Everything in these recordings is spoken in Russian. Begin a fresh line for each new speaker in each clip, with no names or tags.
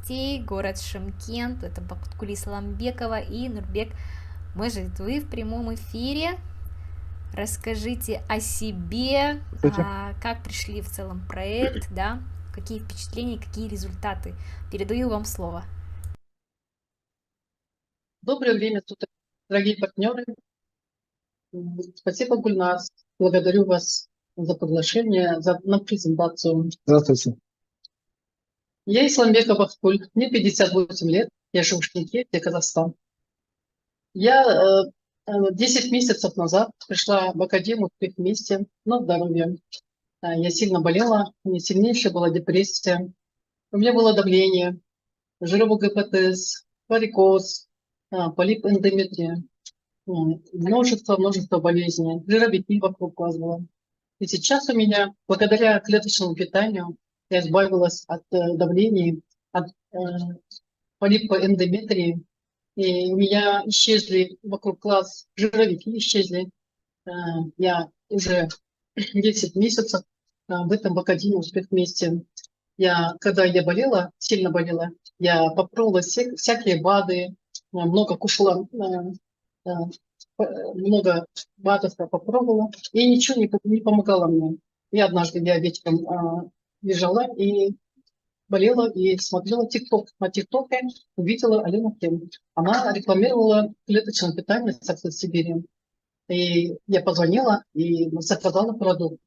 гостей, город Шымкент, это Бакыткули Саламбекова и Нурбек Может. Вы в прямом эфире. Расскажите о себе,
Здравствуйте.
как пришли в целом проект, да, какие впечатления, какие результаты. Передаю вам слово.
Доброе время суток, дорогие партнеры. Спасибо, Гульнас. Благодарю вас за приглашение, на презентацию.
Здравствуйте.
Я Исламбекова Бахтуль, мне 58 лет, я живу в Шымкенте, Казахстан. Я 10 месяцев назад пришла в академию вместе на здоровье. Я сильно болела, у меня сильнейшая была депрессия, у меня было давление, жировой гепатез, варикоз, полип эндометрия. Множество болезней, жировики вокруг глаз было. И сейчас у меня, благодаря клеточному питанию, я избавилась от давления, от полипа эндометрии, и у меня исчезли вокруг глаз жировики, исчезли. Я уже 10 месяцев в этом в академии «Успех вместе». Когда я болела, сильно болела, я попробовала всякие БАДы, много кушала, много БАДов я попробовала, и ничего не помогало мне. И однажды я вечером лежала и болела, и смотрела ТикТок. На ТикТоке увидела Алену Кем. Она рекламировала клеточное питание в Сибири. И я позвонила и заказала продукт.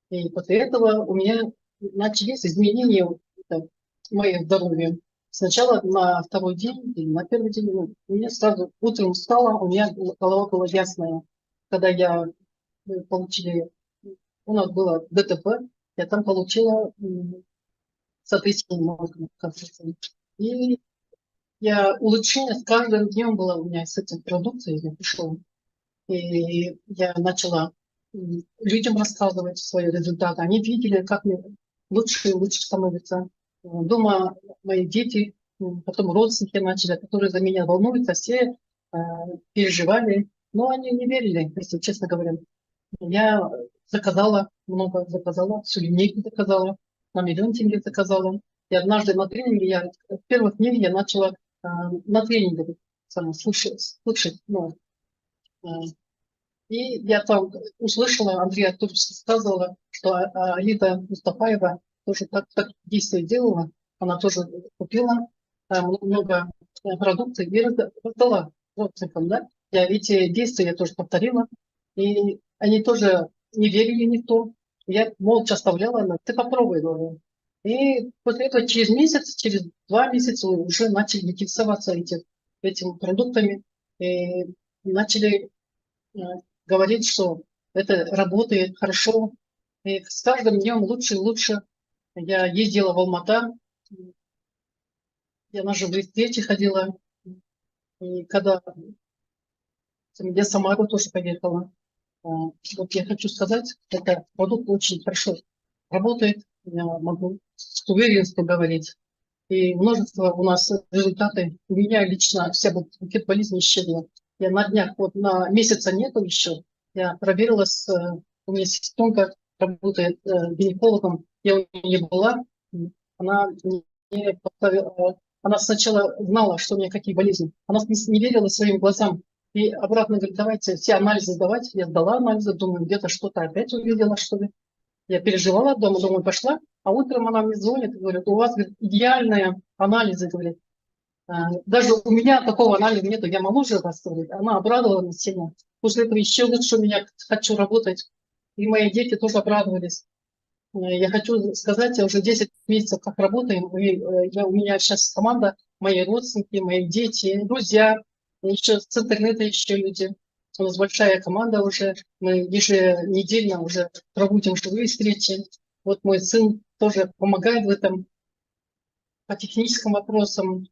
И после этого у меня начались изменения в моем здоровье. Сначала на второй день или на первый день у меня сразу утром встала, у меня голова была ясная. Когда получили, у нас было ДТП, я там получила сотрясение мозга, кажется. И улучшение с каждым днем было у меня с этим продукцией, я пошла. И я начала людям рассказывать свои результаты. Они видели, как мне лучше и лучше становится. Дома мои дети, потом родственники начали, которые за меня волнуются, все переживали. Но они не верили, если честно говоря. Я заказала, всю линейку заказала, на 1 000 000 тенге заказала. И однажды на тренинге, в первых днях я начала на тренинге слушать, э, и я там услышала, Андрея Артурович сказала, что Алида Мустафаева тоже так действие делала. Она тоже купила много продукции и раздала родственникам. Да? Эти действия я тоже повторила. И они тоже не верили никто. Я молча оставляла, она, ты попробуй, говорю. И после этого через месяц, через 2 месяца уже начали интересоваться этими продуктами. И начали говорить, что это работает хорошо. И с каждым днем лучше и лучше. Я ездила в Алмата, я на живые встречи ходила. И когда я в Самару тоже поехала. Вот я хочу сказать, это продукт очень хорошо работает. Я могу с уверенностью говорить. И множество у нас результаты. У меня лично вся букет болезни исчезла. Я на днях, вот на месяца нету еще, я проверила, у меня сестренка работает гинекологом, я у нее была, она мне поставила, она сначала знала, что у меня какие болезни, она не верила своим глазам, и обратно говорит, давайте все анализы сдавать. Я сдала анализы, думаю, где-то что-то опять увидела, что ли. Я переживала дома, домой пошла, а утром она мне звонит и говорит, у вас, говорит, идеальные анализы, говорит. Даже у меня такого анализа нету, я могу же вас, говорит. Она обрадовалась сильно. После этого еще лучше у меня хочу работать. И мои дети тоже обрадовались. Я хочу сказать, я уже 10 месяцев как работаем, и у меня сейчас команда, мои родственники, мои дети, друзья, еще с интернета еще люди. У нас большая команда уже, мы еженедельно уже проводим живые встречи. Вот мой сын тоже помогает в этом по техническим вопросам.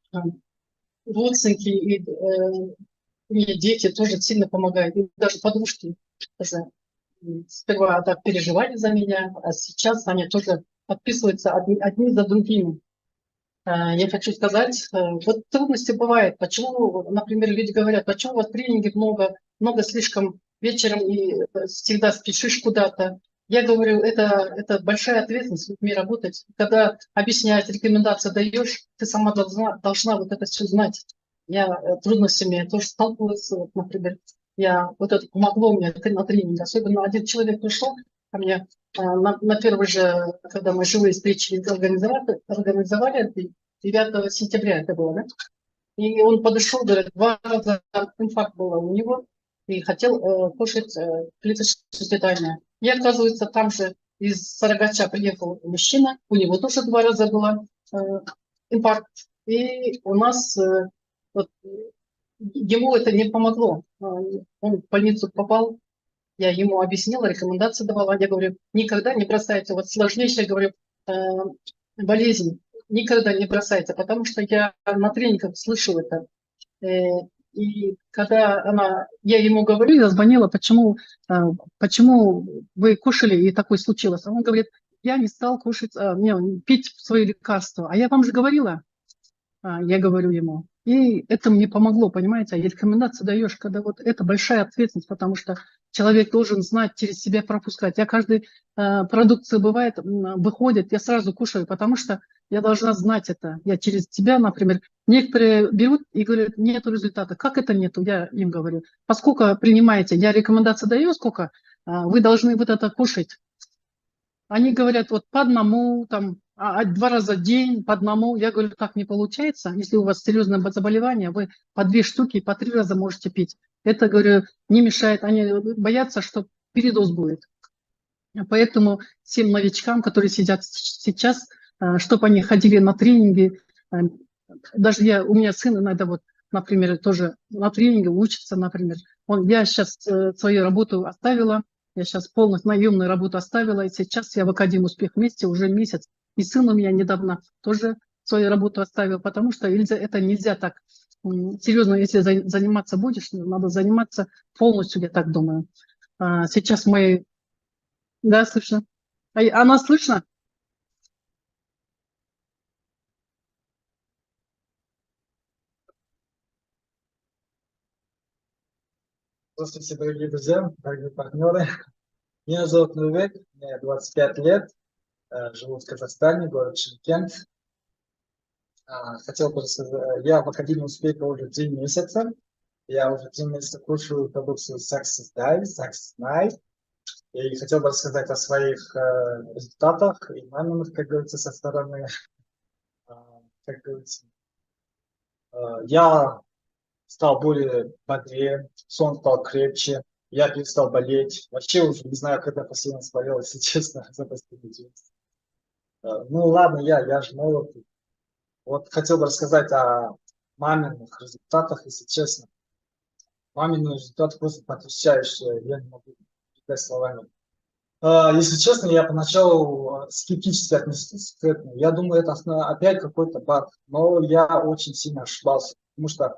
Родственники и у меня дети тоже сильно помогают. И даже подружки тоже сперва так переживали за меня, а сейчас они тоже подписываются одни за другими. Я хочу сказать, вот трудности бывают. Почему, например, люди говорят, почему у вас тренингов много слишком вечером и всегда спешишь куда-то. Я говорю, это большая ответственность с людьми работать. Когда объясняешь, рекомендации даешь, ты сама должна вот это все знать. Я трудностями я тоже сталкивалась, вот, например, вот это помогло мне на тренинге. Особенно один человек пришел ко мне на первый же, когда мы живые встречи организовали, 9 сентября это было, да? И он подошел, говорит, 2 раза инфаркт было у него и хотел кушать клеточное питание. И оказывается, там же из Сарагача приехал мужчина, у него тоже 2 раза было э, инфаркт. И у нас вот, ему это не помогло. Он в больницу попал, я ему объяснила, рекомендации давала. Я говорю, никогда не бросайте. Вот сложнейшая, говорю, э, болезнь никогда не бросайте, потому что я на тренингах слышу это. И когда я ему говорю, я звонила, почему вы кушали и такое случилось. Он говорит, я не стал пить свои лекарства. А я вам же говорила, я говорю ему. И это мне помогло, понимаете? А рекомендации даешь, когда вот это большая ответственность, потому что человек должен знать, через себя пропускать. Я каждый продукция бывает, выходит, я сразу кушаю, потому что я должна знать это. Я через тебя, например, некоторые берут и говорят, нету результата. Как это нету? Я им говорю. Поскольку принимаете, я рекомендации даю, сколько, вы должны вот это кушать. Они говорят, вот по одному, там, 2 раза в день, по одному. Я говорю, так не получается. Если у вас серьезное заболевание, вы по 2 штуки, по 3 раза можете пить. Это, говорю, не мешает. Они боятся, что передоз будет. Поэтому всем новичкам, которые сидят сейчас, чтобы они ходили на тренинги, даже у меня сын иногда вот, например, тоже на тренинге учится, например. Я сейчас свою работу оставила, я сейчас полностью наемную работу оставила, и сейчас я в Академии «Успех вместе» уже месяц. И сын у меня недавно тоже свою работу оставил, потому что это нельзя так серьезно, если заниматься будешь, надо заниматься полностью, я так думаю. Сейчас мы... Да, слышно. Она слышно?
Здравствуйте, дорогие друзья, дорогие партнеры. Меня зовут Нурбек, мне 25 лет, живу в Казахстане, город Шымкент. Хотел бы рассказать, я в Академии успеха уже 3 месяца. Я уже 3 месяца кушаю продукцию Success Diet, Success Night. И хотел бы рассказать о своих результатах и маминых, как говорится, со стороны. Как говорится, я стал более бодрее, сон стал крепче, я перестал болеть. Вообще уже не знаю, когда последний раз болел, если честно, за последний день. Ну ладно, я же молод. Вот хотел бы рассказать о маминых результатах, если честно. Мамины результаты просто потрясающие, я не могу передать словами. Если честно, я поначалу скептически отнесся к этому. Я думаю, это опять какой-то баг, но я очень сильно ошибался, потому что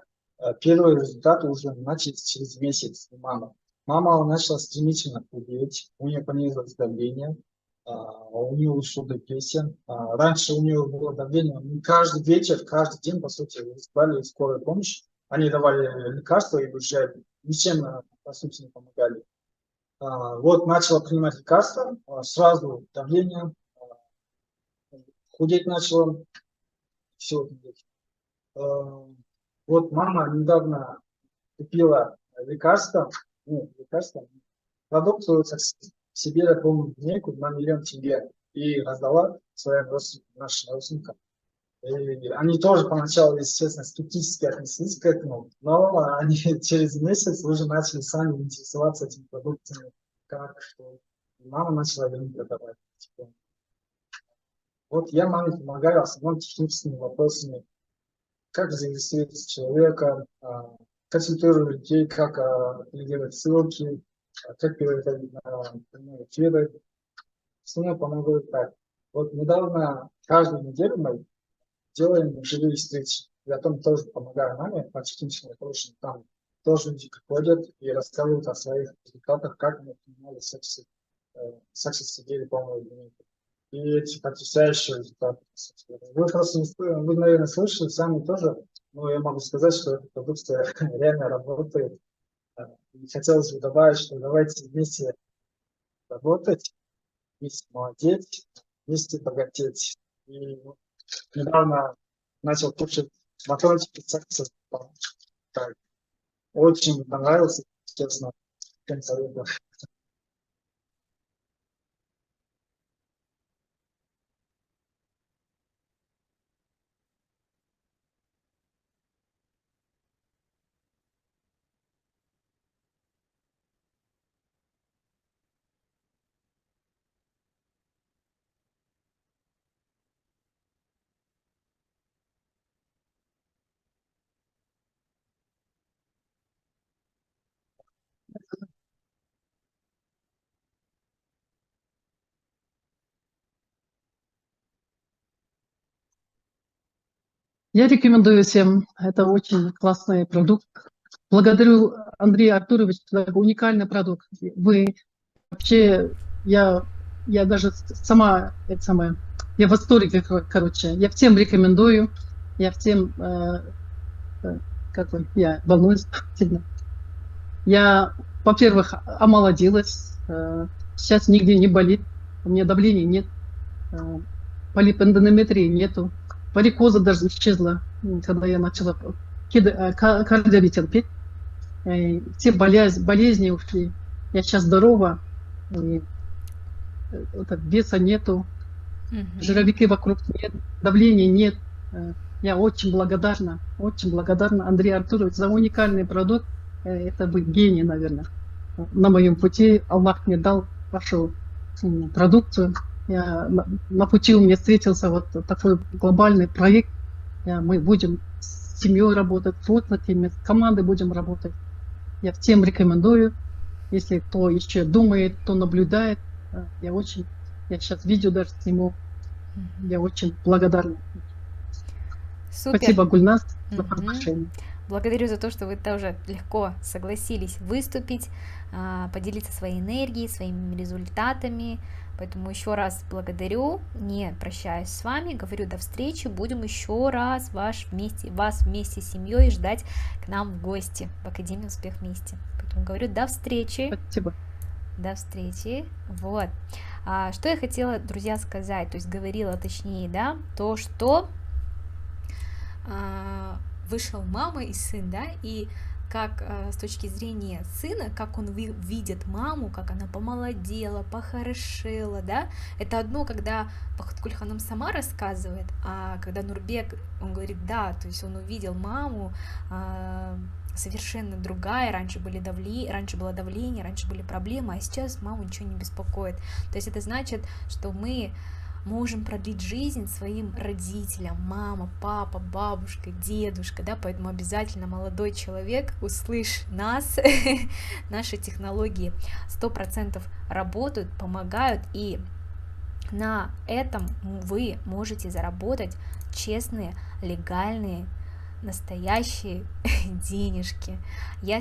первые результаты уже начались через месяц у мамы. Мама начала стремительно худеть, у нее понизилось давление, у нее ушел депрессия. Раньше у нее было давление, каждый вечер, каждый день, по сути, вызывали скорую помощь. Они давали лекарства и уже ничем, по сути, не помогали. Вот начала принимать лекарства, сразу давление, худеть начала, все. Вот мама недавно купила лекарства, продукцию себе, я помню, линейку на 1 миллион тенге и раздала своим нашим родственникам. И они тоже поначалу, если честно, скептически отнеслись к этому, но они через месяц уже начали сами интересоваться этими продуктами, как, что. Мама начала им продавать. Вот я маме помогаю в основном техническими вопросами, как зарегистрировать человека, консультирую людей, как делать ссылки, как переводить на прямые эфиры. В основном помогаю так. Вот недавно, каждую неделю мы делаем живые встречи. Я там тоже помогаю маме по техническим вопросам. Там тоже люди приходят и рассказывают о своих результатах, как они принимали Success деле полного линейки. И эти потрясающие результаты. Вы, наверное, слышали сами тоже, но я могу сказать, что эта продукция реально работает. И хотелось бы добавить, что давайте вместе работать, вместе молодеть, вместе богатеть. И недавно начал кушать батончики с так, очень понравился, честно, всем советую.
Я рекомендую всем. Это очень классный продукт. Благодарю, Андрей Артурович, за уникальный продукт. Вы вообще, я даже сама, это самое, я в восторге, короче. Я всем рекомендую. Я всем, как бы, я волнуюсь сильно. Я, во-первых, омолодилась. Сейчас нигде не болит. У меня давления нет. Полипендонометрии нету. Варикоза даже исчезла, когда я начала кардиоритм пить. Все болезни ушли. Я сейчас здорова. И веса нету. Жировики вокруг нет. Давления нет. Я очень благодарна Андрею Артуровичу за уникальный продукт. Это вы гений, наверное. На моем пути Аллах мне дал вашу продукцию. На пути у меня встретился вот такой глобальный проект. Мы будем с семьей работать, с родственниками, с командой будем работать. Я всем рекомендую. Если кто еще думает, кто наблюдает, я сейчас видео даже сниму. Я очень благодарна.
Супер.
Спасибо, Гульнас, за приглашение.
Благодарю за то, что вы тоже легко согласились выступить, поделиться своей энергией, своими результатами. Поэтому еще раз благодарю, не прощаюсь с вами, говорю до встречи, будем еще раз вас вместе с семьей ждать к нам в гости в Академию Успех Вместе. Поэтому говорю до встречи.
Спасибо.
До встречи. Вот. Что я хотела, друзья, сказать, то есть говорила точнее, да, то, что вышел мама и сын, да, и как с точки зрения сына, как он видит маму, как она помолодела, похорошела, да, это одно, когда Бахыткуль Ханым сама рассказывает, а когда Нурбек, он говорит, да, то есть он увидел маму совершенно другая, раньше было давление, раньше были проблемы, а сейчас маму ничего не беспокоит, то есть это значит, что мы можем продлить жизнь своим родителям, мама, папа, бабушка, дедушка, да, поэтому обязательно, молодой человек, услышь нас, наши технологии 100% работают, помогают, и на этом вы можете заработать честные, легальные, настоящие денежки. Я